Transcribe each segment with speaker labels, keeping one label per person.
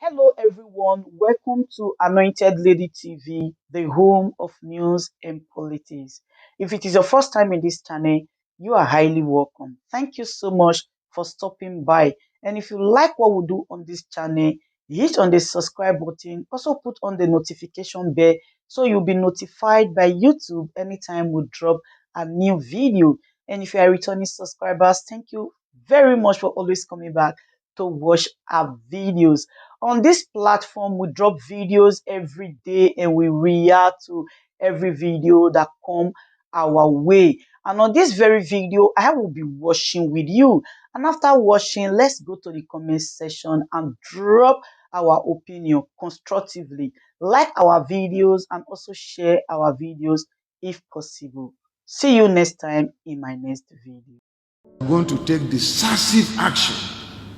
Speaker 1: Hello, everyone. Welcome to Anointed Lady TV, the home of news and politics. If it is your first time in this channel, you are highly welcome. Thank you so much for stopping by. And if you like what we do on this channel, hit on the subscribe button. Also put on the notification bell so you'll be notified by YouTube anytime we drop a new video. And if you are returning subscribers, thank you very much for always coming back to watch our videos. On this platform, we drop videos every day and we react to every video that come our way. And on this very video, I will be watching with you. And after watching, let's go to the comment section and drop our opinion constructively. Like our videos and also share our videos if possible. See you next time in my next video.
Speaker 2: I'm going to take decisive action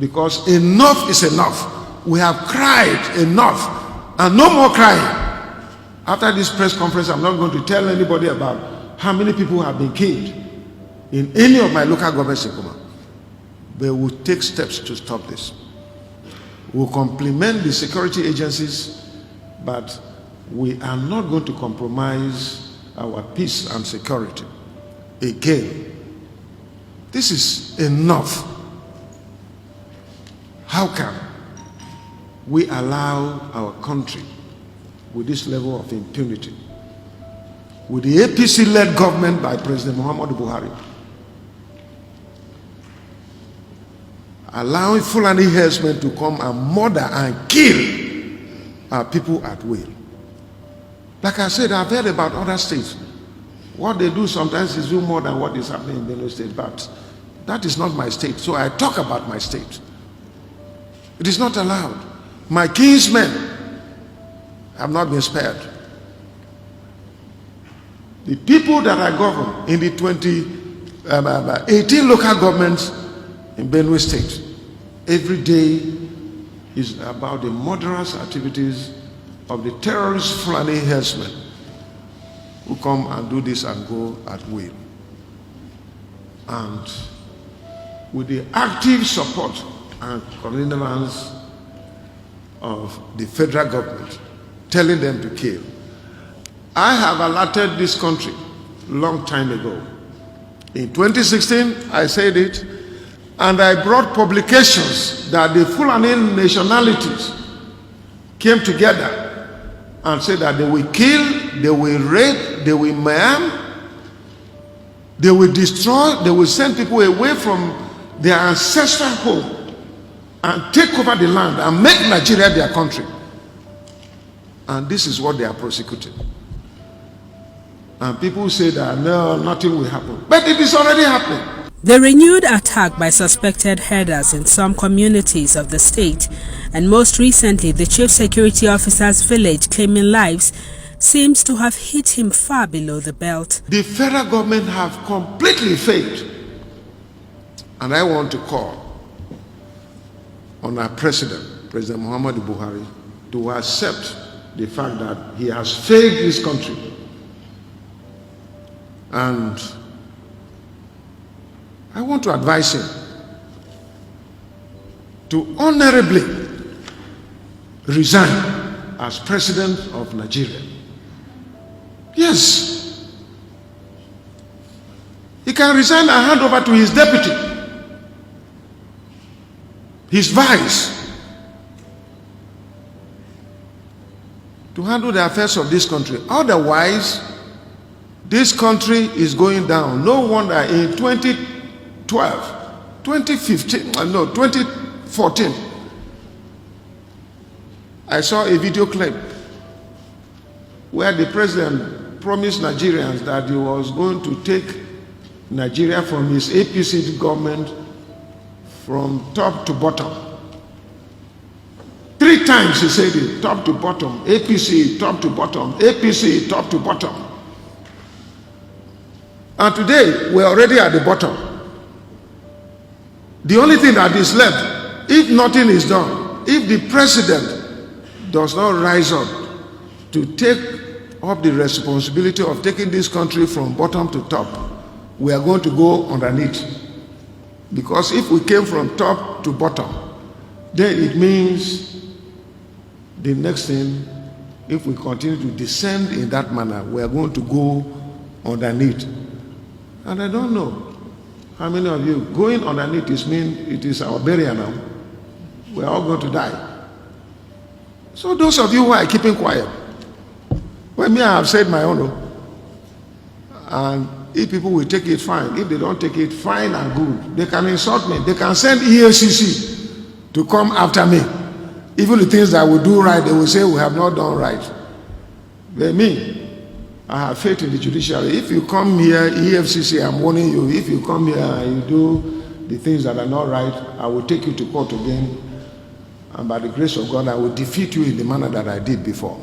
Speaker 2: because enough is enough. We have cried enough and no more crying. After this press conference, I'm not going to tell anybody about how many people have been killed in any of my local governments in Kuma. But we'll take steps to stop this. We'll complement the security agencies, but we are not going to compromise our peace and security. Again, this is enough. How can we allow our country with this level of impunity, with the APC-led government by President Muhammadu Buhari, allowing Fulani herdsmen to come and murder and kill our people at will? Like I said, I've heard about other states. What they do sometimes is do more than what is happening in Benue State, but that is not my state, so I talk about my state. It is not allowed. My kinsmen have not been spared. The people that I govern in the 18 local governments in Benue State, every day is about the murderous activities of the terrorist Fulani herdsmen who come and do this and go at will. And with the active support and connivance of the federal government, telling them to kill. I have alerted this country long time ago. In 2016, I said it, and I brought publications that the Fulani nationalities came together and said that they will kill, they will rape, they will maim, they will destroy, they will send people away from their ancestral home and take over the land and make Nigeria their country. And this is what they are prosecuting. And people say that no, nothing will happen. But it is already happening.
Speaker 3: The renewed attack by suspected herders in some communities of the state, and most recently the chief security officer's village claiming lives, seems to have hit him far below the belt.
Speaker 2: The federal government have completely failed. And I want to call on our President Muhammadu Buhari, to accept the fact that he has failed this country. And I want to advise him to honorably resign as President of Nigeria. Yes. He can resign and hand over to his deputy, his vice, to handle the affairs of this country. Otherwise, this country is going down. No wonder in 2014, I saw a video clip where the president promised Nigerians that he was going to take Nigeria from his APC government from top to bottom. 3 times he said it, top to bottom, APC, top to bottom, APC, top to bottom. And today, we're already at the bottom. The only thing that is left, if nothing is done, if the president does not rise up to take up the responsibility of taking this country from bottom to top, we are going to go underneath. Because if we came from top to bottom, then it means the next thing, if we continue to descend in that manner, we are going to go underneath. And I don't know how many of you going underneath it is our burial now. We are all going to die. So those of you who are keeping quiet, well, me, I have said my own. And if people will take it, fine. If they don't take it, fine and good. They can insult me. They can send EACC to come after me. Even the things that we do right, they will say we have not done right. But me, I have faith in the judiciary. If you come here, EFCC, I'm warning you, if you come here and you do the things that are not right, I will take you to court again. And by the grace of God, I will defeat you in the manner that I did before.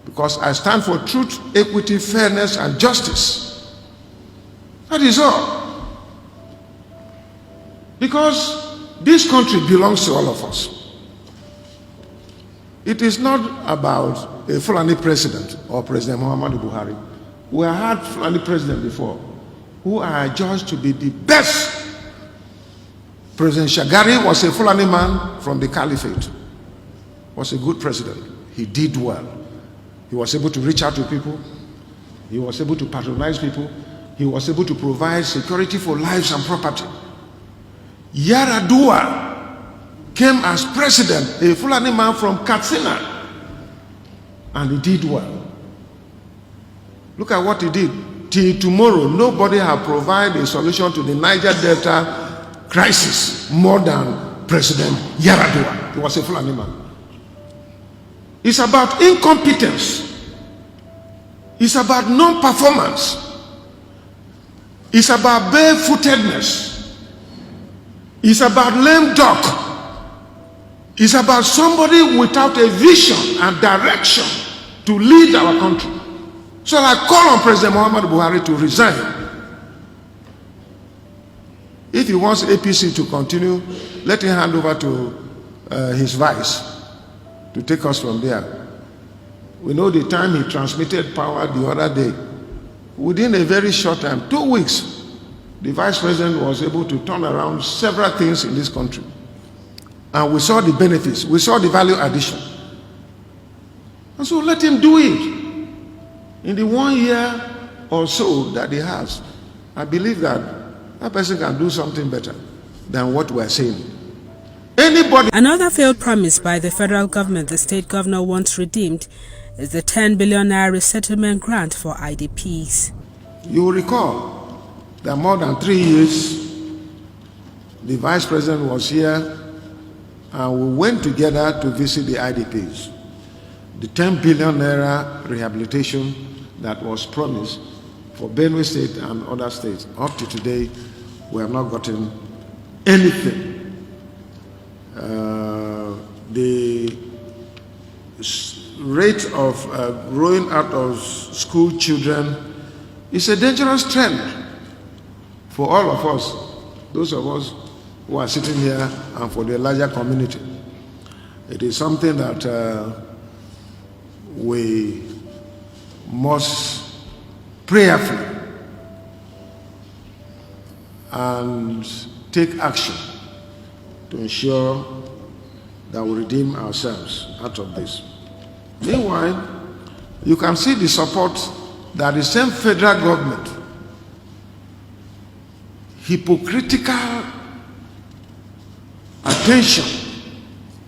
Speaker 2: Because I stand for truth, equity, fairness, and justice. That is all. Because this country belongs to all of us. It is not about a Fulani president or President Muhammadu Buhari. We have had Fulani president before who are judged to be the best. President Shagari was a Fulani man from the Caliphate. Was a good president. He did well. He was able to reach out to people. He was able to patronize people. He was able to provide security for lives and property. Yaradua came as president, a Fulani man from Katsina, and he did well. Look at what he did. Till tomorrow, nobody has provided a solution to the Niger Delta crisis more than President Yaradua. He was a Fulani man. It's about incompetence. It's about non-performance. It's about barefootedness. It's about lame duck. It's about somebody without a vision and direction to lead our country. So I call on President Muhammadu Buhari to resign. If he wants APC to continue, let him hand over to his vice to take us from there. We know the time he transmitted power the other day. Within a very short time, 2 weeks, the vice president was able to turn around several things in this country. And we saw the benefits, we saw the value addition. And so let him do it. In the 1 year or so that he has, I believe that that person can do something better than what we're saying.
Speaker 3: Another failed promise by the federal government the state governor wants redeemed is the 10 billion naira resettlement grant for IDPs.
Speaker 2: You will recall that more than 3 years, the vice president was here and we went together to visit the IDPs. The 10 billion naira rehabilitation that was promised for Benue State and other states, up to today, we have not gotten anything. The rate of growing out of school children is a dangerous trend for all of us, those of us who are sitting here and for the larger community. It is something that we must prayerfully and take action to ensure that we redeem ourselves out of this. Meanwhile, you can see the support that the same federal government, hypocritical attention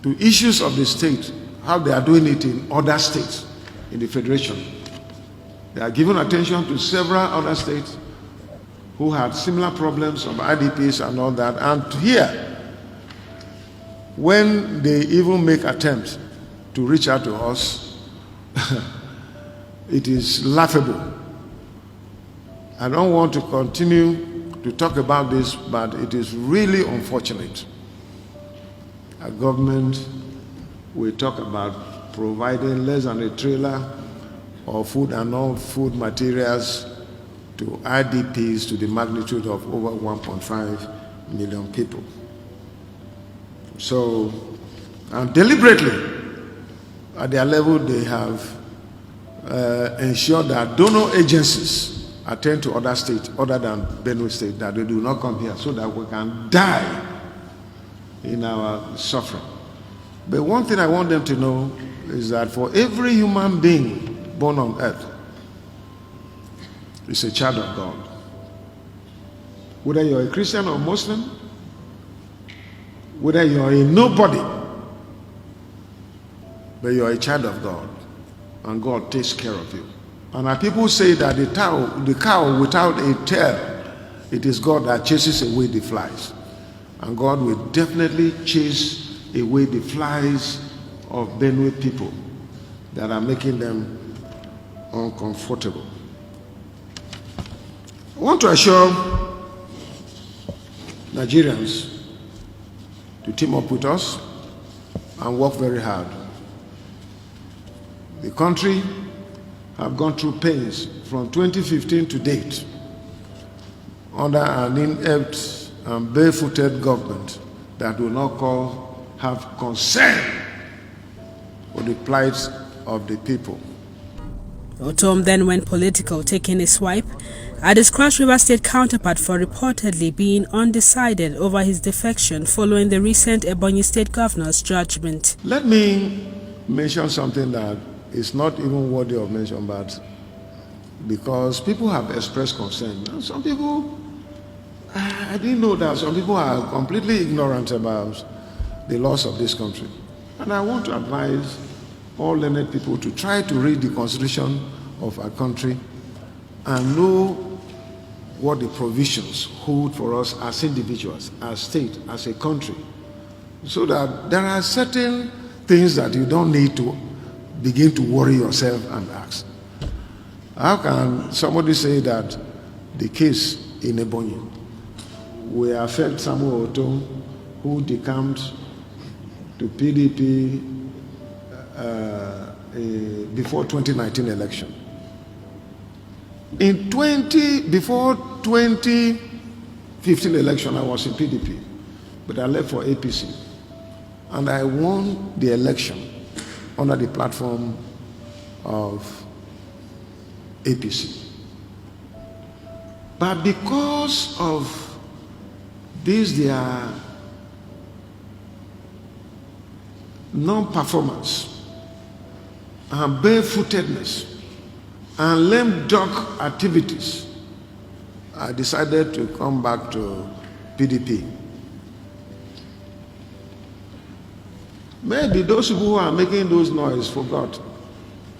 Speaker 2: to issues of the state, how they are doing it in other states in the federation. They are giving attention to several other states who had similar problems of IDPs and all that. And here, when they even make attempts to reach out to us, it is laughable. I don't want to continue to talk about this, but it is really unfortunate. Our government will talk about providing less than a trailer of food and non-food materials to IDPs to the magnitude of over 1.5 million people. So, and deliberately, at their level, they have ensured that donor agencies attend to other states other than Benue State, that they do not come here so that we can die in our suffering. But one thing I want them to know is that for every human being born on earth is a child of God. Whether you're a Christian or Muslim, whether you're a nobody, but you're a child of God, and God takes care of you. And our people say that the cow without a tail, it is God that chases away the flies. And God will definitely chase away the flies of Benue people that are making them uncomfortable. I want to assure Nigerians to team up with us and work very hard. The country have gone through pains from 2015 to date under an inept and barefooted government that will not have concern for the plight of the people.
Speaker 3: Ortom then went political, taking a swipe at his Cross River State counterpart for reportedly being undecided over his defection following the recent Ebonyi State Governor's judgment.
Speaker 2: Let me mention something that is not even worthy of mention, but because people have expressed concern. And some people, I didn't know that some people are completely ignorant about the laws of this country. And I want to advise all learned people to try to read the Constitution of our country and know what the provisions hold for us as individuals, as state, as a country, so that there are certain things that you don't need to begin to worry yourself and ask. How can somebody say that the case in Ebonyi will affect Samuel Ortom, who decamped to PDP before 2019 election? Before 2015 election, I was in PDP, but I left for APC, and I won the election under the platform of APC. But because of their non-performance and barefootedness and lame duck activities, I decided to come back to PDP. Maybe those people who are making those noise forgot.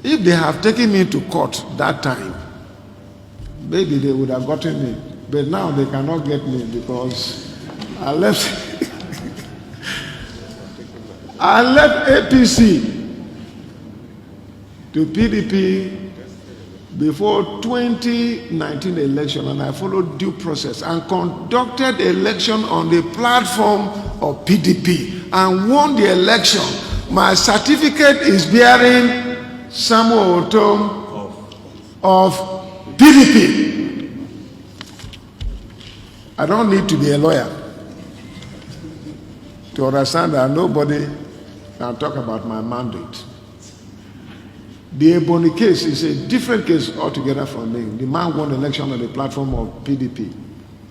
Speaker 2: If they have taken me to court that time, maybe they would have gotten me. But now they cannot get me because I left I left APC to PDP before 2019 election, and I followed due process and conducted the election on the platform of PDP and won the election. My certificate is bearing Samuel Ortom of PDP. I don't need to be a lawyer to understand that nobody can talk about my mandate. The Ebonyi case is a different case altogether from me. The man won the election on the platform of PDP,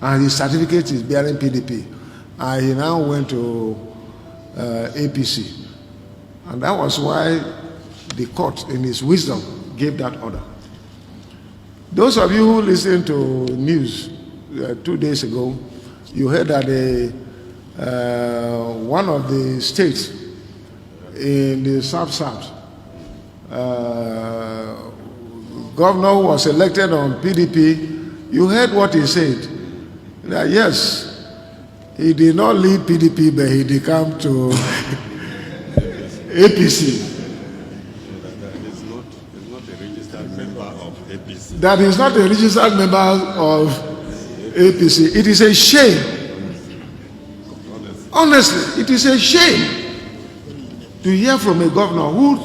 Speaker 2: and his certificate is bearing PDP. And he now went to APC. And that was why the court, in its wisdom, gave that order. Those of you who listened to news 2 days ago, you heard that one of the states in the South, governor was elected on PDP. You heard what he said, that yes, he did not leave PDP, but he decamped to APC. That is not a registered member of APC. It is a shame. Honestly, it is a shame to hear from a governor who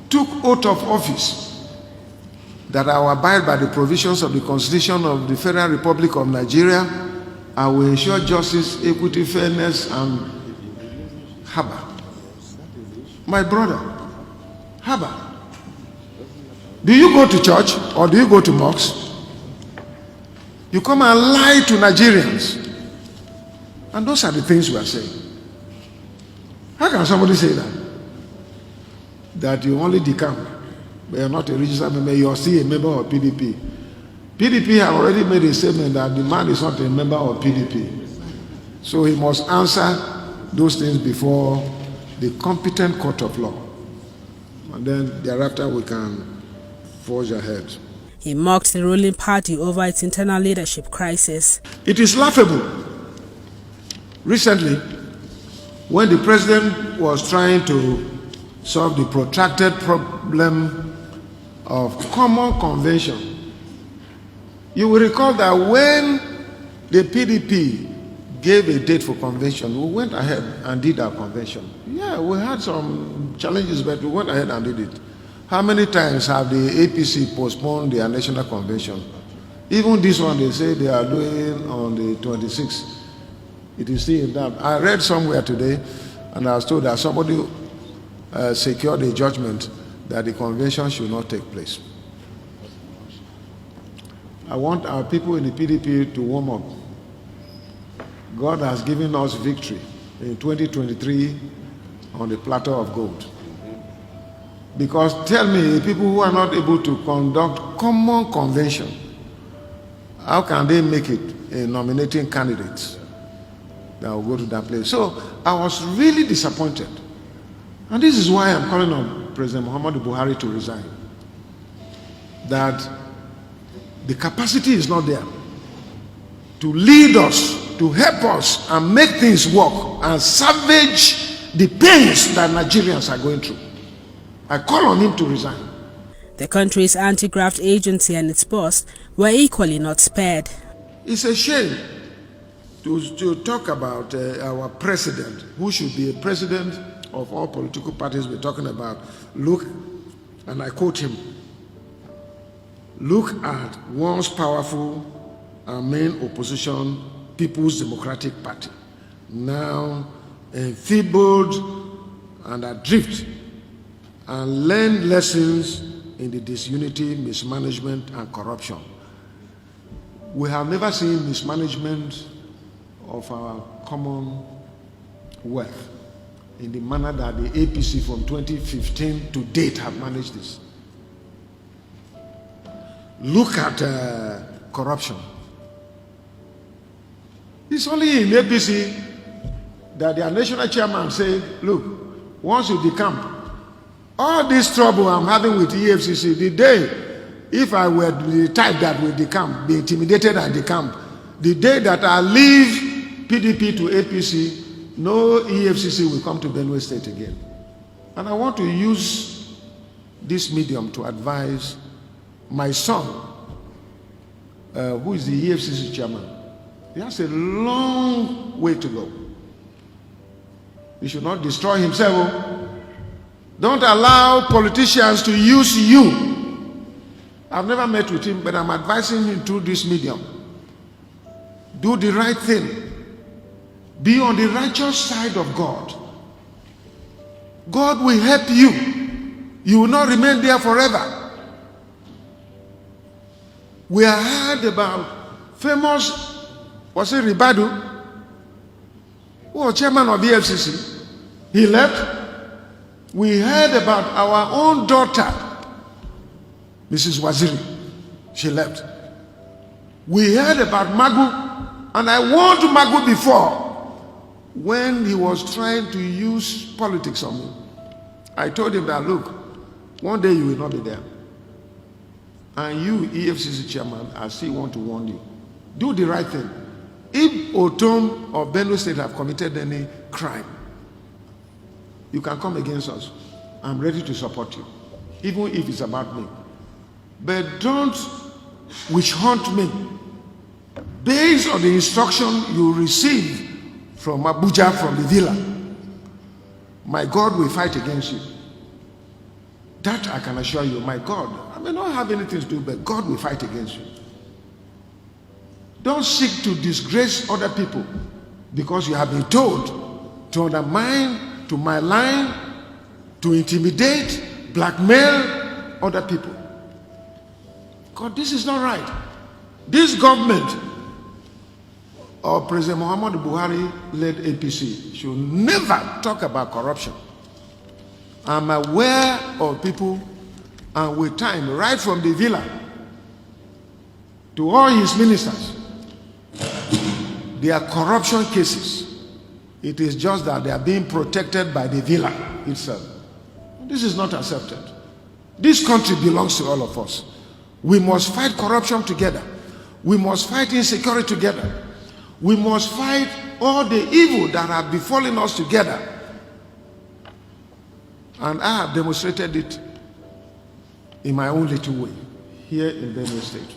Speaker 2: took oath of office that I will abide by the provisions of the Constitution of the Federal Republic of Nigeria. I will ensure justice, equity, fairness, and haba. My brother, haba. Do you go to church or do you go to mosques? You come and lie to Nigerians. And those are the things we are saying. How can somebody say that? that you only decamp, but you're not a registered member, you're still a member of PDP. PDP have already made a statement that the man is not a member of PDP. So he must answer those things before the competent court of law. And then thereafter we can forge ahead.
Speaker 3: He mocked the ruling party over its internal leadership crisis.
Speaker 2: It is laughable. Recently, when the president was trying to solve the protracted problem of common convention, you will recall that when the PDP gave a date for convention, we went ahead and did our convention. Yeah, we had some challenges, but we went ahead and did it. How many times have the APC postponed their national convention? Even this one, they say they are doing on the 26th. It is still in that. I read somewhere today, and I was told that somebody secured a judgment that the convention should not take place. I want our people in the PDP to warm up. God has given us victory in 2023 on the platter of gold. Because tell me, people who are not able to conduct common convention, how can they make it in nominating candidates that will go to that place? So I was really disappointed. And this is why I'm calling on President Muhammadu Buhari to resign. That the capacity is not there to lead us, to help us and make things work and salvage the pains that Nigerians are going through. I call on him to resign.
Speaker 3: The country's anti-graft agency and its boss were equally not spared.
Speaker 2: It's a shame to talk about our president, who should be a president of all political parties we're talking about. Look, and I quote him, look at once powerful and main opposition People's Democratic Party, now enfeebled and adrift, and learn lessons in the disunity, mismanagement, and corruption. We have never seen mismanagement of our common wealth in the manner that the APC from 2015 to date have managed this. Look at corruption. It's only in APC that their national chairman said, look, once you decamp, all this trouble I'm having with EFCC, the day, if I were the type that will decamp, be intimidated and decamp, the day that I leave PDP to APC, no EFCC will come to Benue State again. And I want to use this medium to advise my son, who is the EFCC chairman. He has a long way to go. He should not destroy himself. Don't allow politicians to use you. I've never met with him, but I'm advising him through this medium. Do the right thing. Be on the righteous side of God. God will help you. You will not remain there forever. We have heard about famous, was it Ribadu, who was chairman of the FCC. He left. We heard about our own daughter, Mrs. Waziri. She left. We heard about Magu, and I warned Magu before when he was trying to use politics on me. I told him that, look, one day you will not be there. And you, EFCC chairman, I still want to warn you. Do the right thing. If Ortom or Benue State have committed any crime, you can come against us. I'm ready to support you, even if it's about me. But don't witch hunt me based on the instruction you receive from Abuja, from the villa. My God will fight against you. That I can assure you, my God. I may not have anything to do, but God will fight against you. Don't seek to disgrace other people because you have been told to undermine, to malign, to intimidate, blackmail other people. God, this is not right. This government of President Muhammadu Buhari led APC should never talk about corruption. I'm aware of people, and with time, right from the villa to all his ministers, there are corruption cases. It is just that they are being protected by the villa itself. This is not accepted. This country belongs to all of us. We must fight corruption together. We must fight insecurity together. We must fight all the evil that are befalling us together. And I have demonstrated it in my own little way here in Benue State.